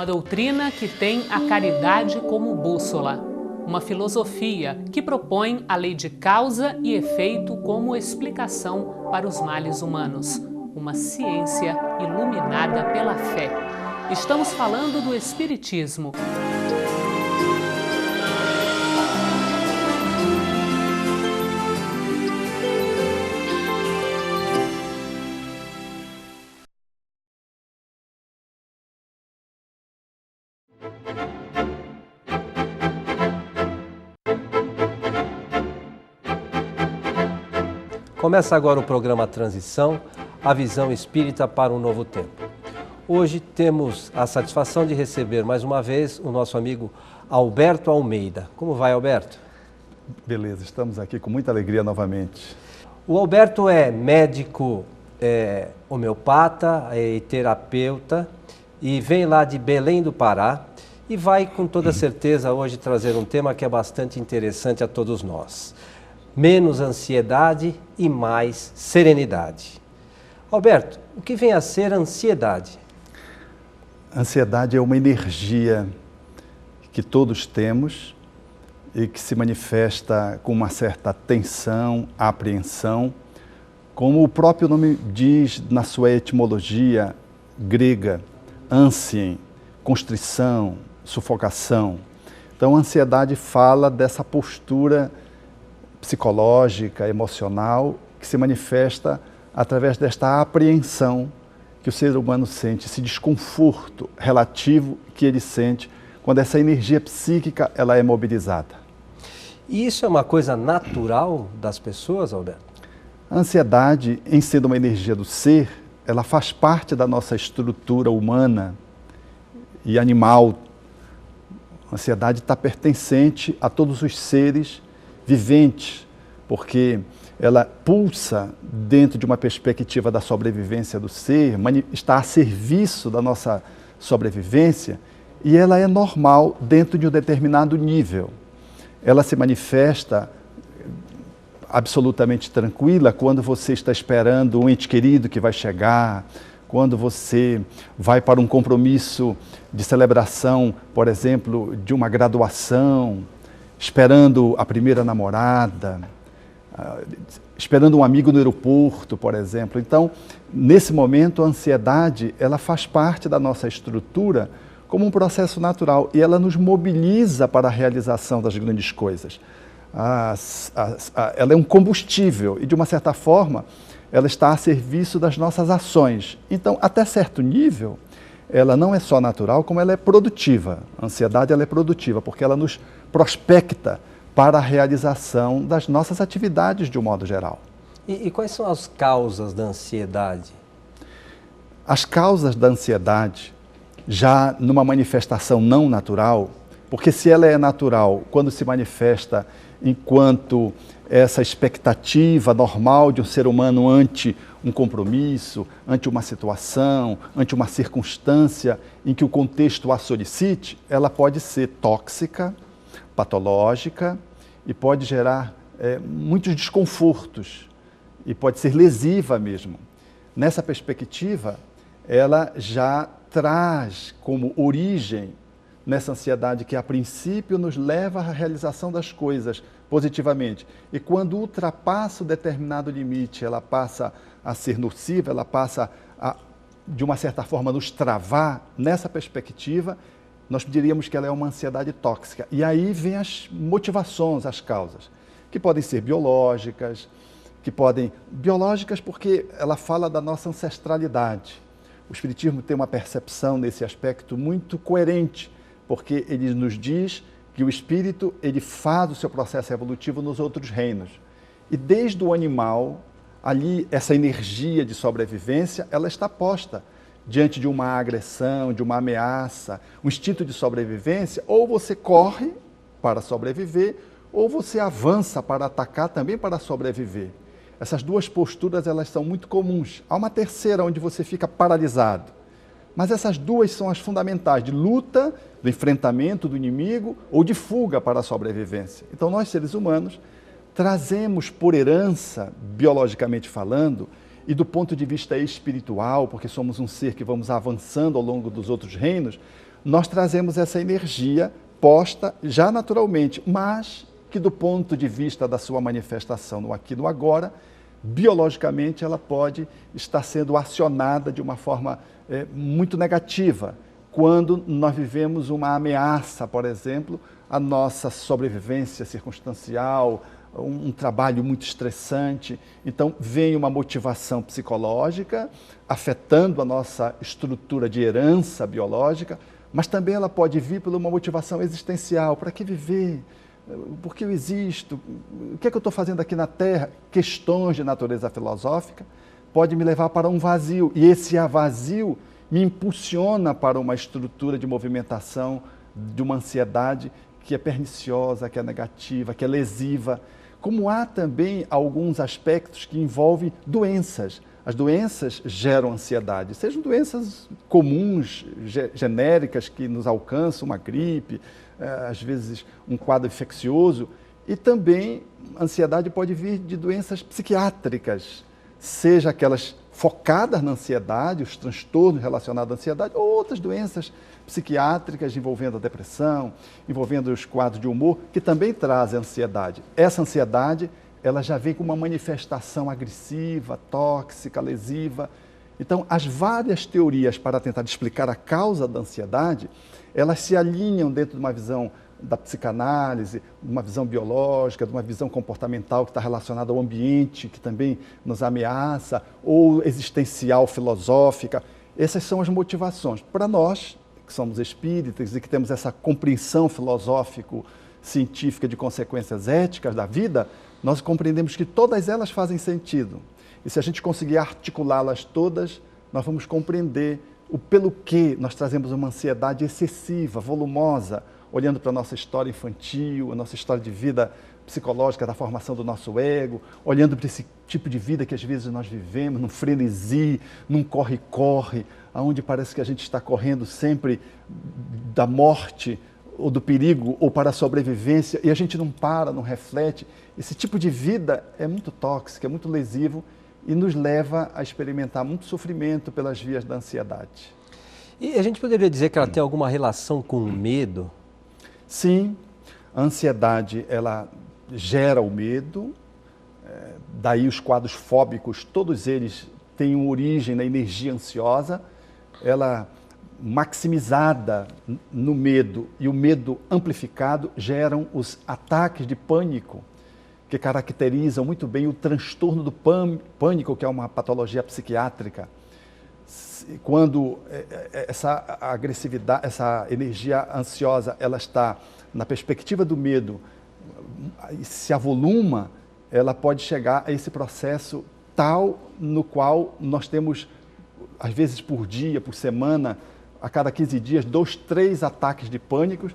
doutrina que tem a caridade como bússola. Uma filosofia que propõe a lei de causa e efeito como explicação para os males humanos. Uma ciência iluminada pela fé. Estamos falando do Espiritismo. Começa agora o programa Transição, a visão espírita para um novo tempo. Hoje temos a satisfação de receber mais uma vez o nosso amigo Alberto Almeida. Como vai, Alberto? Beleza, estamos aqui com muita alegria novamente. O Alberto é médico homeopata e terapeuta e vem lá de Belém do Pará e vai com toda certeza hoje trazer um tema que é bastante interessante a todos nós. Menos ansiedade e mais serenidade. Alberto, o que vem a ser ansiedade? Ansiedade é uma energia que todos temos e que se manifesta com uma certa tensão, apreensão, como o próprio nome diz na sua etimologia grega, ansien, constrição, sufocação. Então, a ansiedade fala dessa postura psicológica, emocional, que se manifesta através desta apreensão que o ser humano sente, esse desconforto relativo que ele sente quando essa energia psíquica ela é mobilizada. E isso é uma coisa natural das pessoas, Alberto? A ansiedade, em sendo uma energia do ser, ela faz parte da nossa estrutura humana e animal. A ansiedade está pertencente a todos os seres viventes, porque ela pulsa dentro de uma perspectiva da sobrevivência do ser, está a serviço da nossa sobrevivência e ela é normal dentro de um determinado nível. Ela se manifesta absolutamente tranquila quando você está esperando um ente querido que vai chegar, quando você vai para um compromisso de celebração, por exemplo, de uma graduação, esperando a primeira namorada, esperando um amigo no aeroporto, por exemplo. Então, nesse momento, a ansiedade, ela faz parte da nossa estrutura como um processo natural e ela nos mobiliza para a realização das grandes coisas. Ela é um combustível e, de uma certa forma, ela está a serviço das nossas ações. Então, até certo nível, ela não é só natural, como ela é produtiva. A ansiedade ela é produtiva, porque ela nos prospecta para a realização das nossas atividades de um modo geral. E quais são as causas da ansiedade? As causas da ansiedade, já numa manifestação não natural, porque se ela é natural, quando se manifesta enquanto essa expectativa normal de um ser humano ante um compromisso, ante uma situação, ante uma circunstância em que o contexto a solicite, ela pode ser tóxica, patológica e pode gerar muitos desconfortos e pode ser lesiva mesmo. Nessa perspectiva, ela já traz como origem nessa ansiedade que a princípio nos leva à realização das coisas positivamente. E quando ultrapassa o determinado limite, ela passa a ser nociva, ela passa a, de uma certa forma, nos travar. Nessa perspectiva, nós diríamos que ela é uma ansiedade tóxica. E aí vem as motivações, as causas, que podem ser biológicas, biológicas porque ela fala da nossa ancestralidade. O Espiritismo tem uma percepção nesse aspecto muito coerente, porque ele nos diz que o espírito ele faz o seu processo evolutivo nos outros reinos. E desde o animal, ali essa energia de sobrevivência, ela está posta diante de uma agressão, de uma ameaça, um instinto de sobrevivência, ou você corre para sobreviver, ou você avança para atacar também para sobreviver. Essas duas posturas elas são muito comuns. Há uma terceira onde você fica paralisado. Mas essas duas são as fundamentais, de luta, do enfrentamento do inimigo ou de fuga para a sobrevivência. Então nós, seres humanos, trazemos por herança, biologicamente falando, e do ponto de vista espiritual, porque somos um ser que vamos avançando ao longo dos outros reinos, nós trazemos essa energia posta já naturalmente, mas que do ponto de vista da sua manifestação no aqui e no agora, biologicamente ela pode estar sendo acionada de uma forma muito negativa, quando nós vivemos uma ameaça, por exemplo, à nossa sobrevivência circunstancial, um trabalho muito estressante. Então, vem uma motivação psicológica, afetando a nossa estrutura de herança biológica, mas também ela pode vir por uma motivação existencial. Para que viver? Por que eu existo? O que é que eu estou fazendo aqui na Terra? Questões de natureza filosófica pode me levar para um vazio. E esse vazio me impulsiona para uma estrutura de movimentação, de uma ansiedade que é perniciosa, que é negativa, que é lesiva. Como há também alguns aspectos que envolvem doenças. As doenças geram ansiedade, sejam doenças comuns, genéricas, que nos alcançam, uma gripe, às vezes um quadro infeccioso, e também a ansiedade pode vir de doenças psiquiátricas, seja aquelas focadas na ansiedade, os transtornos relacionados à ansiedade, ou outras doenças psiquiátricas envolvendo a depressão, envolvendo os quadros de humor, que também trazem ansiedade. Essa ansiedade, ela já vem com uma manifestação agressiva, tóxica, lesiva. Então, as várias teorias para tentar explicar a causa da ansiedade, elas se alinham dentro de uma visão da psicanálise, de uma visão biológica, de uma visão comportamental que está relacionada ao ambiente, que também nos ameaça, ou existencial, filosófica. Essas são as motivações. Para nós, que somos espíritas e que temos essa compreensão filosófico-científica de consequências éticas da vida, nós compreendemos que todas elas fazem sentido. E se a gente conseguir articulá-las todas, nós vamos compreender o pelo que nós trazemos uma ansiedade excessiva, volumosa, olhando para a nossa história infantil, a nossa história de vida psicológica, da formação do nosso ego, olhando para esse tipo de vida que às vezes nós vivemos, num frenesi, num corre-corre, onde parece que a gente está correndo sempre da morte ou do perigo ou para a sobrevivência, e a gente não para, não reflete. Esse tipo de vida é muito tóxico, é muito lesivo e nos leva a experimentar muito sofrimento pelas vias da ansiedade. E a gente poderia dizer que ela tem alguma relação com o medo? Sim, a ansiedade, ela gera o medo, daí os quadros fóbicos, todos eles têm uma origem na energia ansiosa, ela maximizada no medo e o medo amplificado geram os ataques de pânico, que caracterizam muito bem o transtorno do pânico, que é uma patologia psiquiátrica. Quando essa agressividade, essa energia ansiosa, ela está na perspectiva do medo, se avoluma, ela pode chegar a esse processo tal no qual nós temos, às vezes por dia, por semana, a cada 15 dias, 2, 3 ataques de pânico,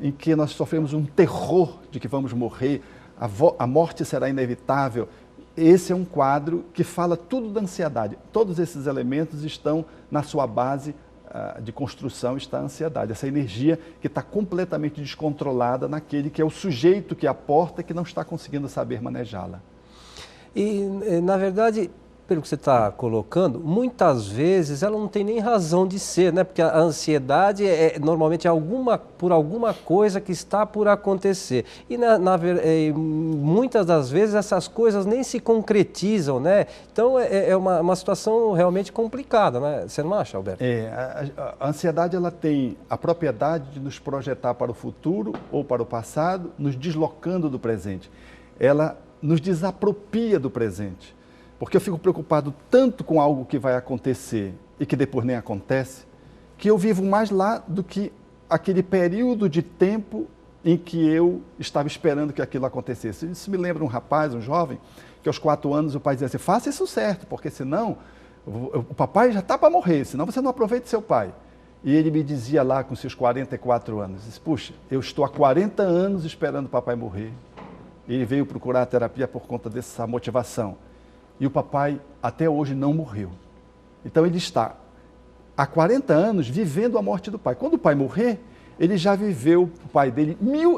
em que nós sofremos um terror de que vamos morrer, a morte será inevitável. Esse é um quadro que fala tudo da ansiedade. Todos esses elementos estão na sua base de construção, está a ansiedade. Essa energia que está completamente descontrolada naquele que é o sujeito que aporta e que não está conseguindo saber manejá-la. E, na verdade, pelo que você está colocando, muitas vezes ela não tem nem razão de ser, né? Porque a ansiedade normalmente é por alguma coisa que está por acontecer. E muitas das vezes essas coisas nem se concretizam, né? Então é uma situação realmente complicada, né? Você não acha, Alberto? A ansiedade, ela tem a propriedade de nos projetar para o futuro ou para o passado, nos deslocando do presente. Ela nos desapropria do presente. Porque eu fico preocupado tanto com algo que vai acontecer e que depois nem acontece, que eu vivo mais lá do que aquele período de tempo em que eu estava esperando que aquilo acontecesse. Isso me lembra um rapaz, um jovem, que aos 4 anos o pai dizia assim: faça isso certo, porque senão o papai já está para morrer, senão você não aproveita seu pai. E ele me dizia lá com seus 44 anos, disse, puxa, eu estou há 40 anos esperando o papai morrer. E ele veio procurar a terapia por conta dessa motivação. E o papai até hoje não morreu. Então ele está há 40 anos vivendo a morte do pai. Quando o pai morrer, ele já viveu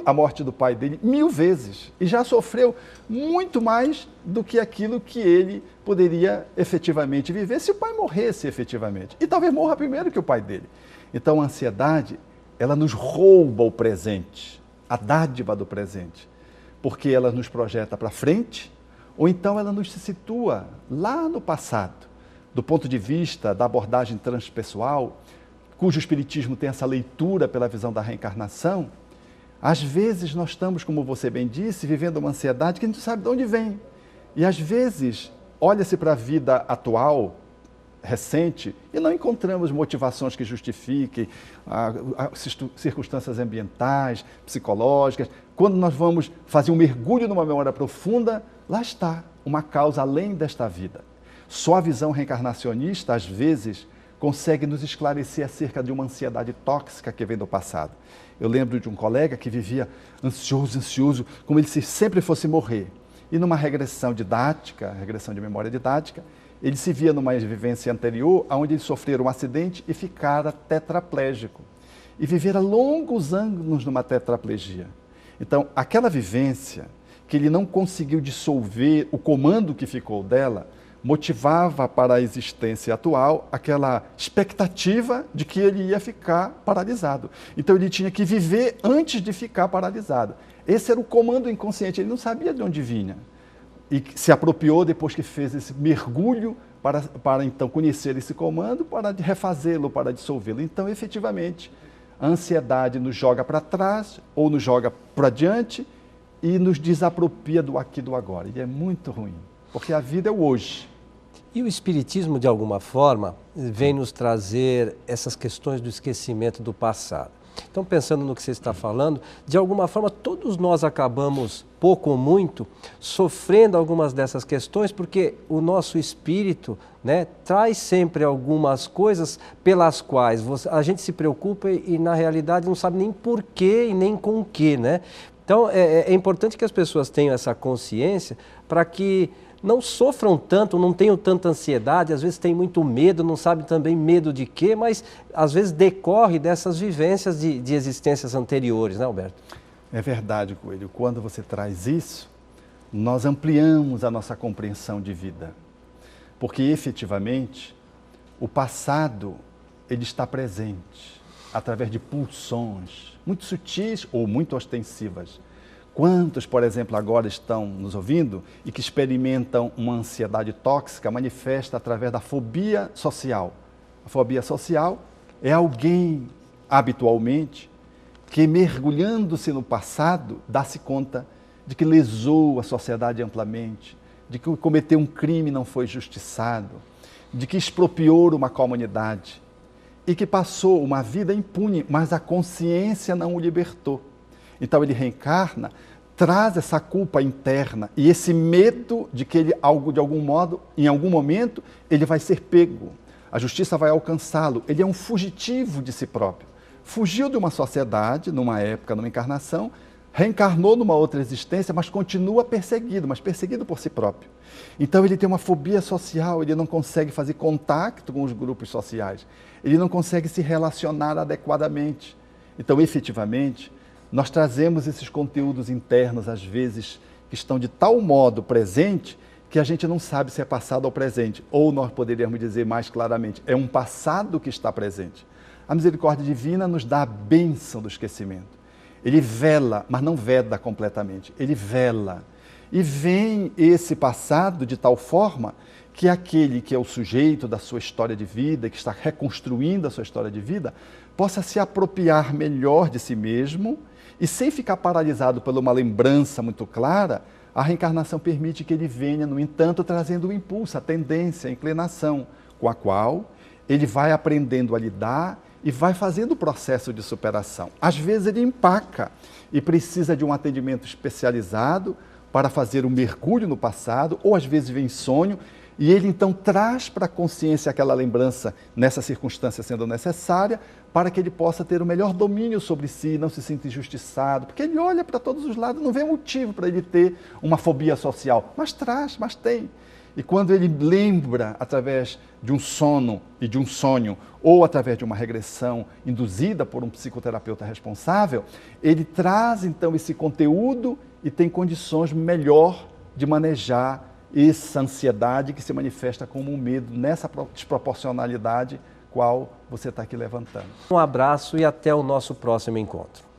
a morte do pai dele 1000 vezes. E já sofreu muito mais do que aquilo que ele poderia efetivamente viver se o pai morresse efetivamente. E talvez morra primeiro que o pai dele. Então a ansiedade, ela nos rouba o presente, a dádiva do presente, porque ela nos projeta para frente, ou então ela nos situa lá no passado, do ponto de vista da abordagem transpessoal, cujo espiritismo tem essa leitura pela visão da reencarnação. Às vezes nós estamos, como você bem disse, vivendo uma ansiedade que a gente não sabe de onde vem. E às vezes olha-se para a vida atual, recente, e não encontramos motivações que justifiquem circunstâncias ambientais, psicológicas. Quando nós vamos fazer um mergulho numa memória profunda, lá está uma causa além desta vida. Só a visão reencarnacionista, às vezes, consegue nos esclarecer acerca de uma ansiedade tóxica que vem do passado. Eu lembro de um colega que vivia ansioso, como ele se sempre fosse morrer. E numa regressão didática, regressão de memória didática, ele se via numa vivência anterior, onde ele sofrera um acidente e ficara tetraplégico. E vivera longos anos numa tetraplegia. Então, aquela vivência, que ele não conseguiu dissolver o comando que ficou dela, motivava para a existência atual aquela expectativa de que ele ia ficar paralisado. Então ele tinha que viver antes de ficar paralisado. Esse era o comando inconsciente, ele não sabia de onde vinha. E se apropriou depois que fez esse mergulho para então conhecer esse comando, para refazê-lo, para dissolvê-lo. Então, efetivamente, a ansiedade nos joga para trás ou nos joga para diante e nos desapropria do aqui e do agora. E é muito ruim, porque a vida é o hoje. E o Espiritismo, de alguma forma, vem nos trazer essas questões do esquecimento do passado. Então, pensando no que você está falando, de alguma forma, todos nós acabamos, pouco ou muito, sofrendo algumas dessas questões, porque o nosso espírito, né, traz sempre algumas coisas pelas quais a gente se preocupa e, na realidade, não sabe nem por quê e nem com o quê, né? Então, é importante que as pessoas tenham essa consciência para que não sofram tanto, não tenham tanta ansiedade, às vezes tem muito medo, não sabe também medo de quê, mas às vezes decorre dessas vivências de existências anteriores, né, Alberto? É verdade, Coelho. Quando você traz isso, nós ampliamos a nossa compreensão de vida. Porque, efetivamente, o passado, ele está presente através de pulsões muito sutis ou muito ostensivas. Quantos, por exemplo, agora estão nos ouvindo e que experimentam uma ansiedade tóxica, manifesta através da fobia social. A fobia social é alguém, habitualmente, que mergulhando-se no passado, dá-se conta de que lesou a sociedade amplamente, de que cometeu um crime e não foi justiçado, de que expropriou uma comunidade e que passou uma vida impune, mas a consciência não o libertou. Então ele reencarna, traz essa culpa interna e esse medo de que ele, de algum modo, em algum momento, ele vai ser pego. A justiça vai alcançá-lo. Ele é um fugitivo de si próprio. Fugiu de uma sociedade, numa época, numa encarnação, reencarnou numa outra existência, mas continua perseguido, mas perseguido por si próprio. Então ele tem uma fobia social, ele não consegue fazer contato com os grupos sociais, ele não consegue se relacionar adequadamente. Então, efetivamente, nós trazemos esses conteúdos internos, às vezes, que estão de tal modo presente, que a gente não sabe se é passado ou presente. Ou nós poderíamos dizer mais claramente, é um passado que está presente. A misericórdia divina nos dá a bênção do esquecimento. Ele vela, mas não veda completamente, ele vela. E vem esse passado de tal forma que aquele que é o sujeito da sua história de vida, que está reconstruindo a sua história de vida, possa se apropriar melhor de si mesmo e sem ficar paralisado por uma lembrança muito clara. A reencarnação permite que ele venha, no entanto, trazendo o impulso, a tendência, a inclinação, com a qual ele vai aprendendo a lidar e vai fazendo o processo de superação. Às vezes ele empaca e precisa de um atendimento especializado para fazer um mergulho no passado, ou às vezes vem sonho, e ele então traz para a consciência aquela lembrança, nessa circunstância sendo necessária, para que ele possa ter o melhor domínio sobre si, não se sinta injustiçado, porque ele olha para todos os lados, não vê motivo para ele ter uma fobia social, mas traz, mas tem. E quando ele lembra, através de um sono e de um sonho, ou através de uma regressão induzida por um psicoterapeuta responsável, ele traz então esse conteúdo e tem condições melhor de manejar essa ansiedade que se manifesta como um medo nessa desproporcionalidade qual você está aqui levantando. Um abraço e até o nosso próximo encontro.